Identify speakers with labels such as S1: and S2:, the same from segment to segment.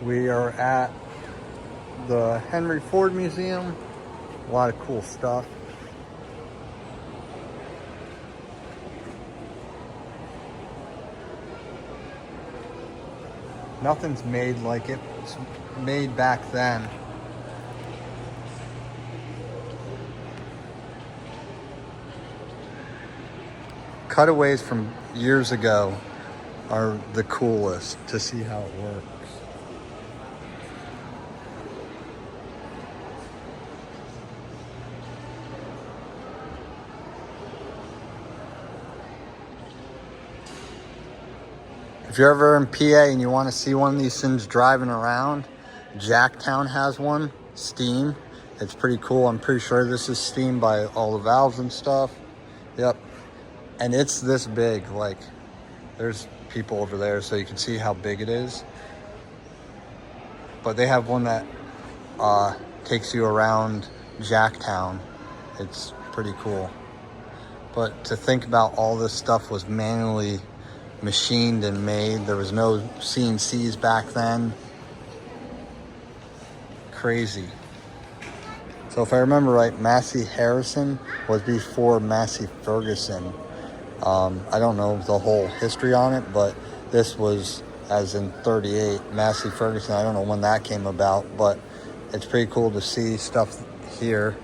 S1: We are at the Henry Ford Museum. A lot of cool stuff. Nothing's made like it was made back then. Cutaways from years ago are the coolest to see how it works. If you're ever in PA and you want to see one of these things driving around, Jacktown has one, steam. It's pretty cool. I'm pretty sure this is steamed by all the valves and stuff. Yep. And it's this big, like there's people over there so you can see how big it is. But they have one that takes you around Jacktown. It's pretty cool. But to think about all this stuff was manually machined and made. There was no CNCs back then. Crazy. So if I remember right, Massey Harrison was before Massey Ferguson. I don't know the whole history on it, but this was as in 38. Massey Ferguson, I don't know when that came about, but it's pretty cool to see stuff here.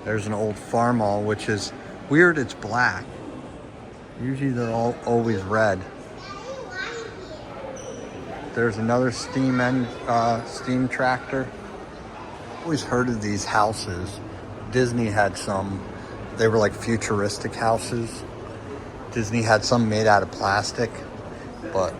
S1: There's an old Farmall, which is weird, it's black. Usually they're always red. There's another steam tractor. Always heard of these houses. Disney had some. They were like futuristic houses. Disney had some made out of plastic, but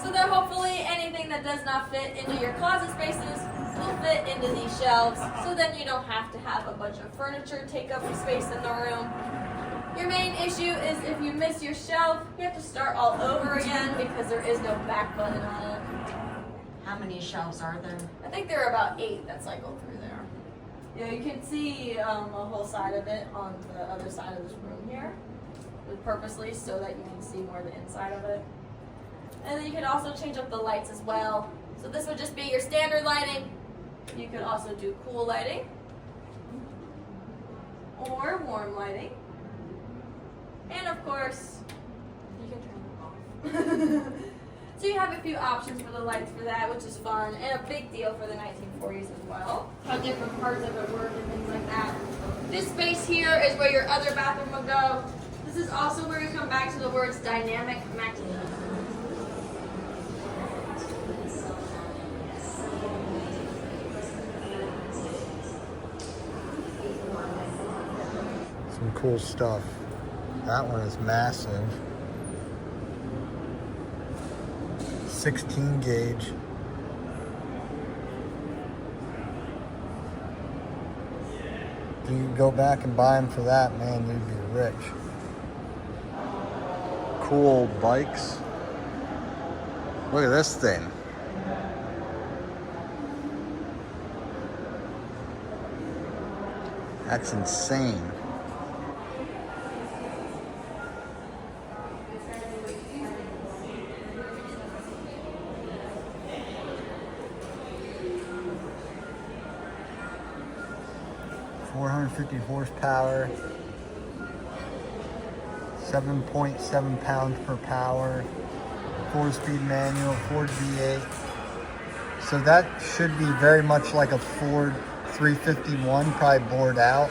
S2: so that hopefully anything that does not fit into your closet spaces will fit into these shelves, so then you don't have to have a bunch of furniture take up space in the room. Your main issue is if you miss your shelf, you have to start all over again because there is no back button on it.
S3: How many shelves are there?
S2: I think there are about 8 that cycle through there. Yeah, you can see a whole side of it on the other side of this room here, purposely so that you can see more of the inside of it. And then you can also change up the lights as well. So this would just be your standard lighting. You could also do cool lighting or warm lighting. And of course, you can turn them off. So you have a few options for the lights for that, which is fun and a big deal for the 1940s as well. How different parts of it work and things like that. This space here is where your other bathroom will go. This is also where you come back to the words dynamic maximum.
S1: some cool stuff. That one is massive. 16 gauge. If you could go back and buy them for that, man, you'd be rich. Cool bikes. Look at this thing. That's insane. .450 horsepower, 7.7 pounds per power, 4-speed manual, Ford V8. So that should be very much like a Ford 351, probably bored out.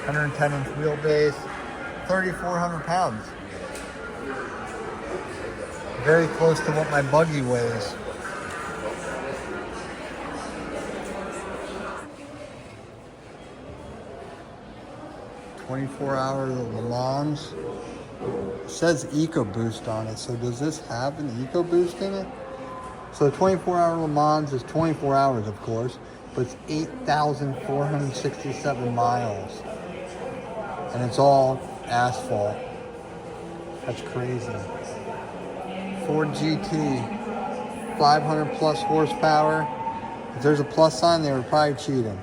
S1: 110-inch wheelbase, 3,400 pounds. Very close to what my buggy weighs. .24-hour Le Mans. It says EcoBoost on it, so does this have an EcoBoost in it? So 24-hour Le Mans is 24 hours, of course, but it's 8,467 miles. And it's all asphalt. That's crazy. Ford GT, 500 plus horsepower. If there's a plus sign, they were probably cheating.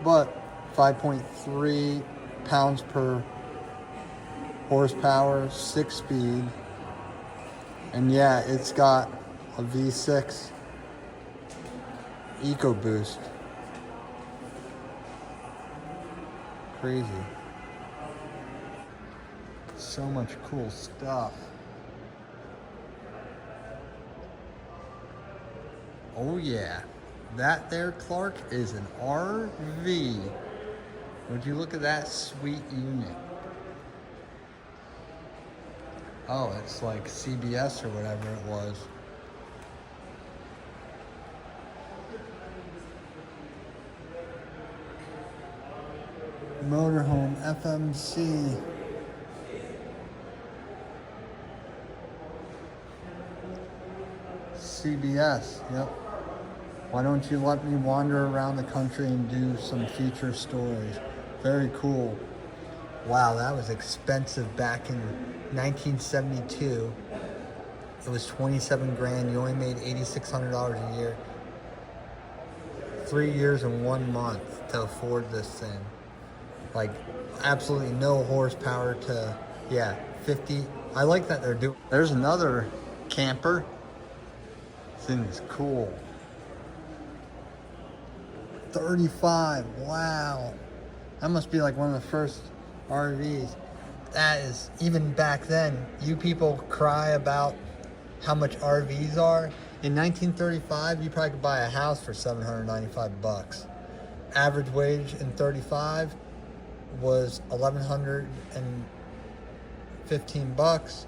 S1: But 5.3 pounds per horsepower, 6-speed. And yeah, it's got a V6 EcoBoost. Crazy. So much cool stuff. Oh yeah. That there, Clark, is an RV. Would you look at that sweet unit? Oh, it's like CBS or whatever it was. Motorhome, FMC. CBS, yep. Why don't you let me wander around the country and do some feature stories? Very cool. Wow, that was expensive back in 1972. It was 27 grand. You only made $8,600 a year. 3 years and 1 month to afford this thing. Like, absolutely no horsepower to, yeah, 50. I like that they're doing. There's another camper. This thing is cool. 35, wow. That must be like one of the first RVs. That is, even back then, you people cry about how much RVs are. In 1935, you probably could buy a house for 795 bucks. Average wage in 35 was 1,115 bucks.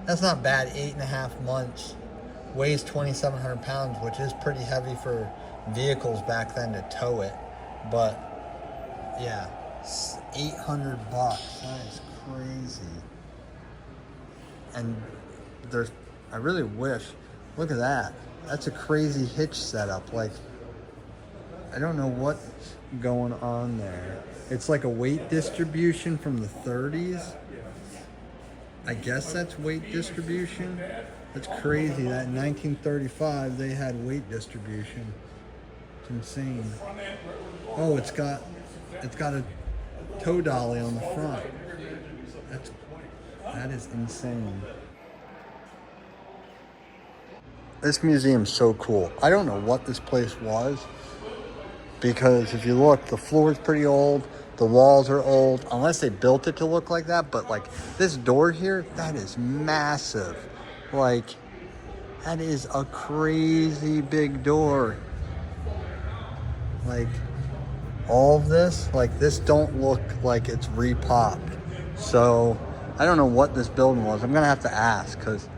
S1: That's not bad, 8.5 months. Weighs 2,700 pounds, which is pretty heavy for vehicles back then to tow it. But yeah, 800 bucks. That is crazy. And there's, I really wish, look at that. That's a crazy hitch setup. Like, I don't know what's going on there. It's like a weight distribution from the 30s. I guess that's weight distribution. It's crazy that in 1935 they had weight distribution. It's insane. Oh, it's got a tow dolly on the front. That is insane. This museum's so cool. I don't know what this place was, because if you look, the floor's pretty old, the walls are old, unless they built it to look like that. But like this door here, that is massive. Like, that is a crazy big door. Like, all of this, like, this don't look like it's repopped. So I don't know what this building was. I'm gonna have to ask, because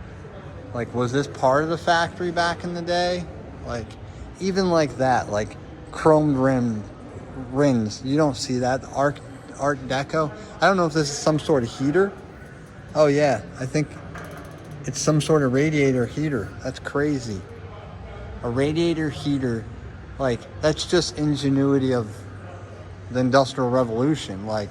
S1: like, was this part of the factory back in the day? Like, even like that, like chromed rims, you don't see that. Art Deco. I don't know if this is some sort of heater. Oh yeah, I think it's some sort of radiator heater. That's crazy. A radiator heater, like, that's just ingenuity of the Industrial Revolution. Like,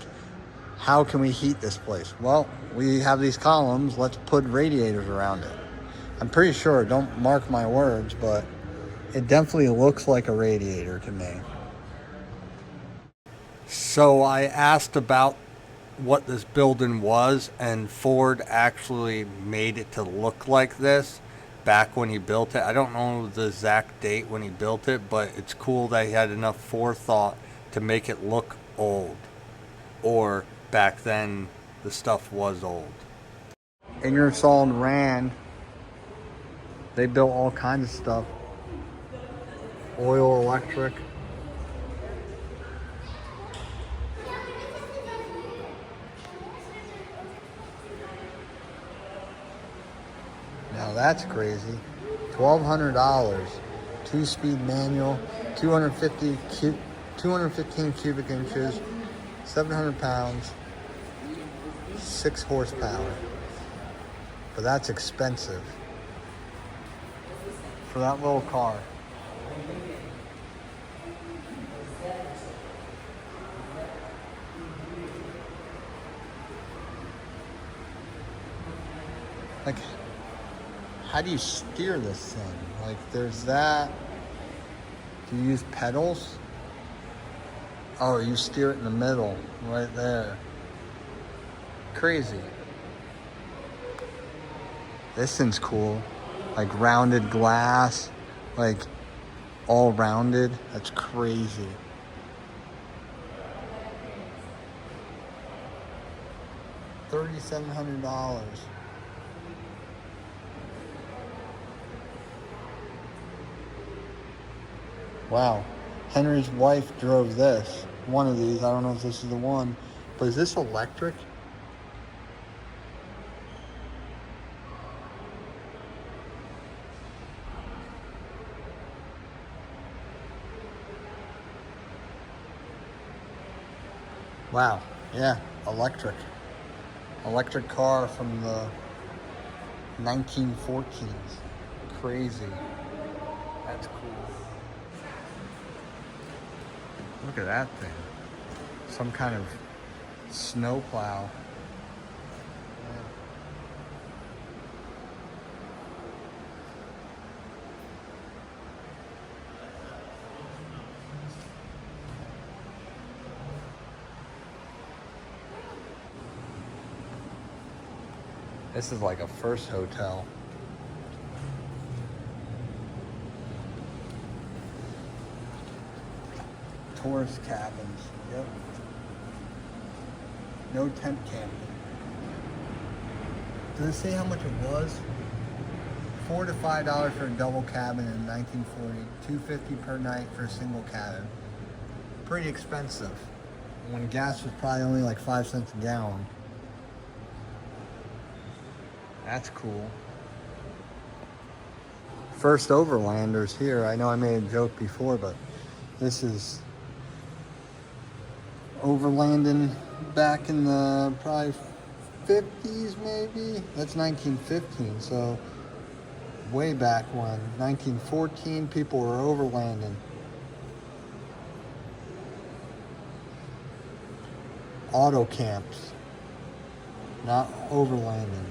S1: how can we heat this place? Well, we have these columns, let's put radiators around it. I'm pretty sure, don't mark my words, but it definitely looks like a radiator to me. So I asked about what this building was, and Ford actually made it to look like this back when he built it. I don't know the exact date when he built it, but it's cool that he had enough forethought to make it look old. Or back then, the stuff was old. Ingersoll and Rand, they built all kinds of stuff. Oil, electric. Now that's crazy. $1,200. 2-speed manual, 215 cubic inches, 700 pounds, 6 horsepower. But that's expensive for that little car. Like, how do you steer this thing? Like, there's that. Do you use pedals? Oh, you steer it in the middle, right there. Crazy. This thing's cool. Like rounded glass, like all rounded. That's crazy. $3,700. Wow. Henry's wife drove this. One of these. I don't know if this is the one. But is this electric? Wow. Yeah. Electric. Electric car from the 1914s. Crazy. That's cool. Look at that thing. Some kind of snow plow. This is like a first hotel. Tourist cabins. Yep. No tent camping. Does it say how much it was? $4 to $5 for a double cabin in 1940. $2.50 per night for a single cabin. Pretty expensive. When gas was probably only like 5 cents a gallon. That's cool. First overlanders here. I know I made a joke before, but this is overlanding back in the probably 50s maybe. That's 1915, so way back when. 1914, people were overlanding. Auto camps, not overlanding.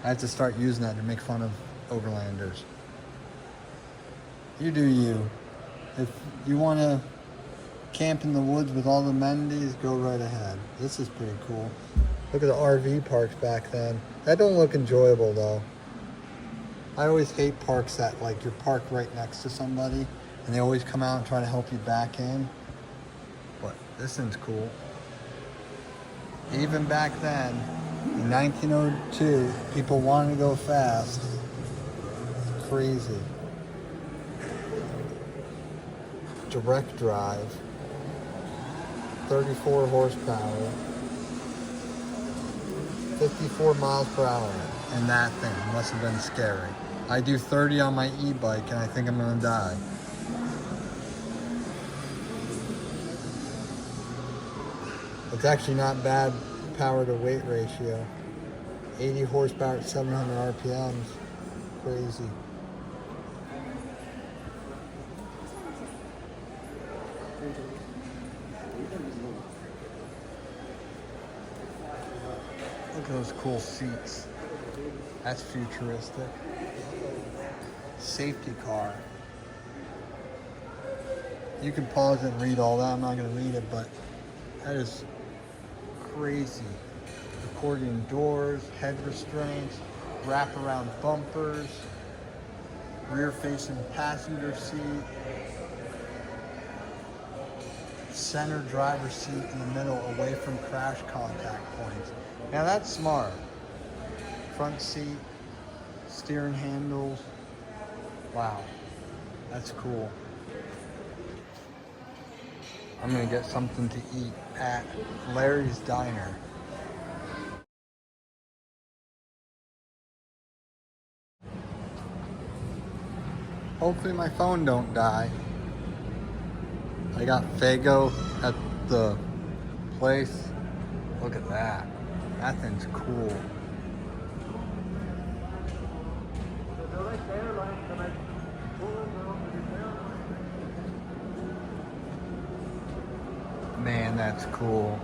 S1: I have to start using that to make fun of overlanders. You do you. If you want to camp in the woods with all the amenities, go right ahead. This is pretty cool. Look at the RV parks back then. That don't look enjoyable though. I always hate parks that like you're parked right next to somebody and they always come out and try to help you back in. But this thing's cool. Even back then, in 1902, people wanted to go fast. It's crazy. Direct drive. 34 horsepower. 54 miles per hour. And that thing must have been scary. I do 30 on my e-bike and I think I'm gonna die. It's actually not bad power to weight ratio. 80 horsepower at 700 RPMs. Crazy. Look at those cool seats. That's futuristic. Safety car. You can pause it and read all that. I'm not going to read it, but that is crazy. Accordion doors, head restraints, wraparound bumpers, rear facing passenger seat, center driver's seat in the middle away from crash contact points. Now that's smart. Front seat, steering handles. Wow, that's cool. I'm gonna get something to eat at Larry's Diner. Hopefully my phone don't die. I got Fago at the place. Look at that. That thing's cool. Man, that's cool.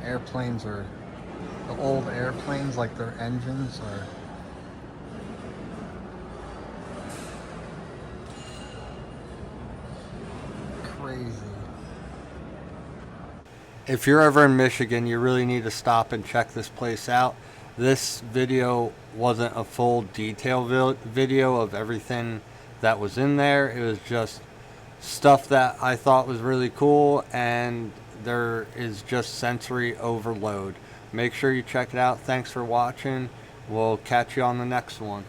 S1: Airplanes are, the old airplanes, like their engines are crazy. If you're ever in Michigan, you really need to stop and check this place out. This video wasn't a full detail video of everything that was in there. It was just stuff that I thought was really cool, and there is just sensory overload. Make sure you check it out. Thanks for watching. We'll catch you on the next one.